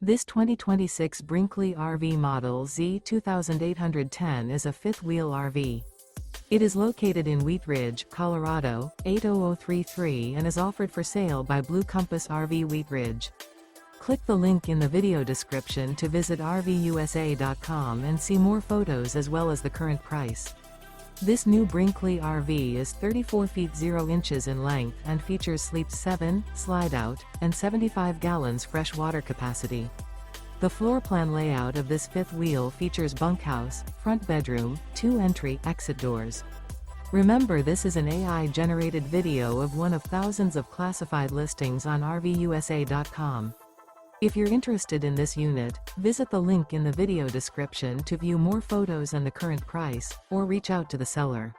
This 2026 Brinkley RV Model Z 2810 is a fifth-wheel RV. It is located in Wheat Ridge, Colorado, 80033 and is offered for sale by Blue Compass RV Wheat Ridge. Click the link in the video description to visit RVUSA.com and see more photos as well as the current price. This new Brinkley RV is 34 feet 0 inches in length and features sleep 7, slide-out, and 75 gallons fresh water capacity. The floor plan layout of this fifth wheel features bunkhouse, front bedroom, 2 entry/exit doors. Remember, this is an AI-generated video of one of thousands of classified listings on RVUSA.com. If you're interested in this unit, visit the link in the video description to view more photos and the current price, or reach out to the seller.